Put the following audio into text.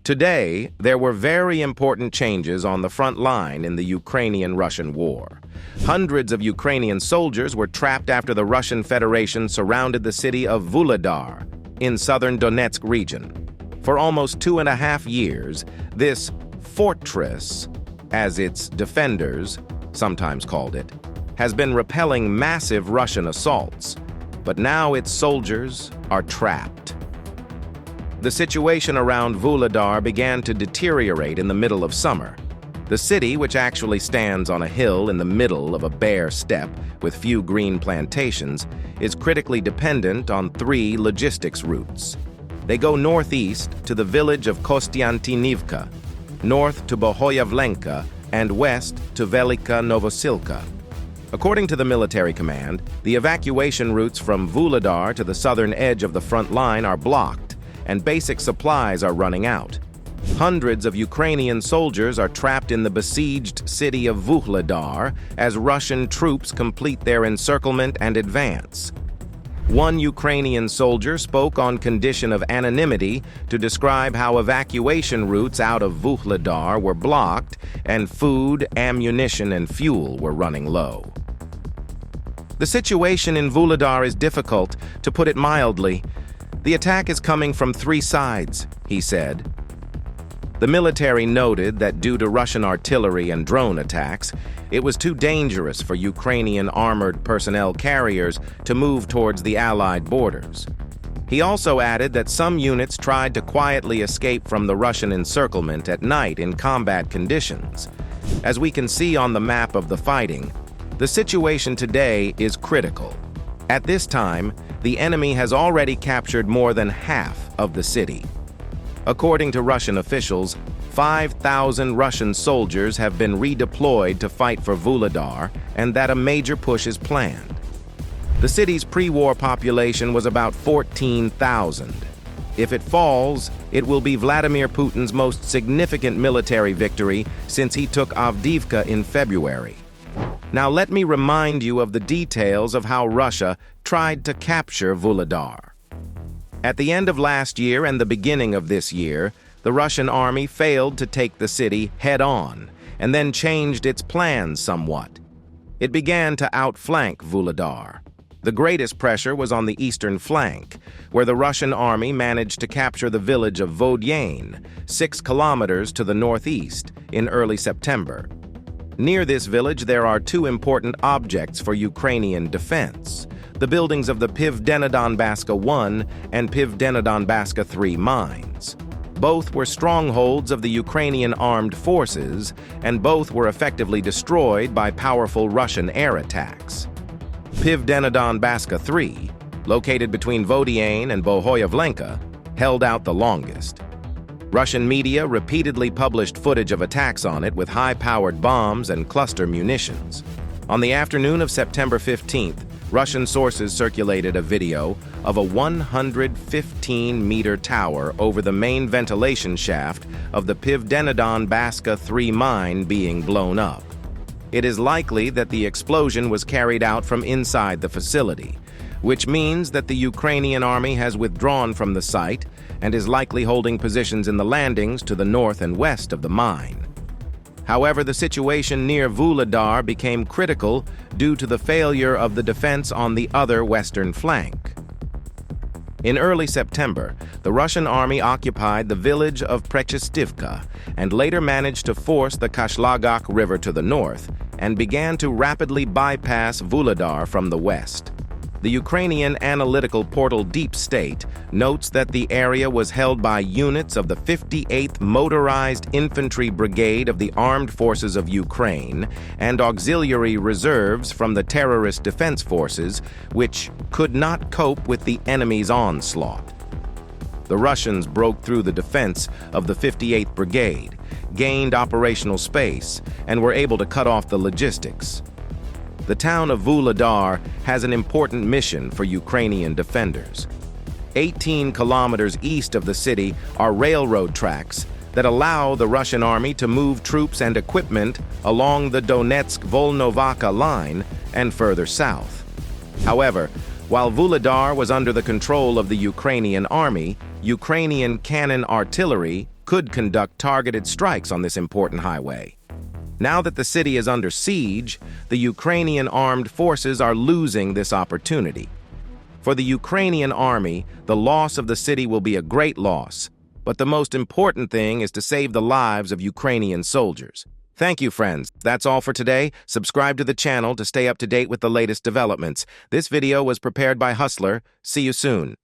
Today, there were very important changes on the front line in the Ukrainian-Russian war. Hundreds of Ukrainian soldiers were trapped after the Russian Federation surrounded the city of Vuhledar in southern Donetsk region. For almost 2.5 years, this fortress, as its defenders sometimes called it, has been repelling massive Russian assaults, but now its soldiers are trapped. The situation around Vuhledar began to deteriorate in the middle of summer. The city, which actually stands on a hill in the middle of a bare steppe with few green plantations, is critically dependent on 3 logistics routes. They go northeast to the village of Kostiantynivka, north to Bohoyavlenka, and west to Velyka Novosilka. According to the military command, the evacuation routes from Vuhledar to the southern edge of the front line are blocked, and basic supplies are running out. Hundreds of Ukrainian soldiers are trapped in the besieged city of Vuhledar as Russian troops complete their encirclement and advance. One Ukrainian soldier spoke on condition of anonymity to describe how evacuation routes out of Vuhledar were blocked and food, ammunition, and fuel were running low. The situation in Vuhledar is difficult, to put it mildly. The attack is coming from 3 sides, he said. The military noted that due to Russian artillery and drone attacks, it was too dangerous for Ukrainian armored personnel carriers to move towards the Allied borders. He also added that some units tried to quietly escape from the Russian encirclement at night in combat conditions. As we can see on the map of the fighting, the situation today is critical. At this time, the enemy has already captured more than half of the city. According to Russian officials, 5,000 Russian soldiers have been redeployed to fight for Vuhledar, and that a major push is planned. The city's pre-war population was about 14,000. If it falls, it will be Vladimir Putin's most significant military victory since he took Avdiivka in February. Now let me remind you of the details of how Russia tried to capture Vuhledar. At the end of last year and the beginning of this year, the Russian army failed to take the city head-on and then changed its plans somewhat. It began to outflank Vuhledar. The greatest pressure was on the eastern flank, where the Russian army managed to capture the village of Vuhledar, 6 kilometers to the northeast, in early September. Near this village, there are 2 important objects for Ukrainian defense: the buildings of the Pivdenodonbaska 1 and Pivdenodonbaska 3 mines. Both were strongholds of the Ukrainian armed forces, and both were effectively destroyed by powerful Russian air attacks. Pivdenodonbaska 3, located between Vuhledar and Bohoyavlenka, held out the longest. Russian media repeatedly published footage of attacks on it with high-powered bombs and cluster munitions. On the afternoon of September 15th, Russian sources circulated a video of a 115-meter tower over the main ventilation shaft of the Pivdenodonbaska 3 mine being blown up. It is likely that the explosion was carried out from inside the facility, which means that the Ukrainian army has withdrawn from the site and is likely holding positions in the landings to the north and west of the mine. However, the situation near Vuhledar became critical due to the failure of the defense on the other western flank. In early September, the Russian army occupied the village of Prechestivka and later managed to force the Kashlagak River to the north and began to rapidly bypass Vuhledar from the west. The Ukrainian analytical portal Deep State notes that the area was held by units of the 58th Motorized Infantry Brigade of the Armed Forces of Ukraine and auxiliary reserves from the terrorist defense forces, which could not cope with the enemy's onslaught. The Russians broke through the defense of the 58th Brigade, gained operational space, and were able to cut off the logistics. The town of Vuhledar has an important mission for Ukrainian defenders. 18 kilometers east of the city are railroad tracks that allow the Russian army to move troops and equipment along the Donetsk-Volnovakha line and further south. However, while Vuhledar was under the control of the Ukrainian army, Ukrainian cannon artillery could conduct targeted strikes on this important highway. Now that the city is under siege, the Ukrainian armed forces are losing this opportunity. For the Ukrainian army, the loss of the city will be a great loss, but the most important thing is to save the lives of Ukrainian soldiers. Thank you, friends. That's all for today. Subscribe to the channel to stay up to date with the latest developments. This video was prepared by Hustler. See you soon.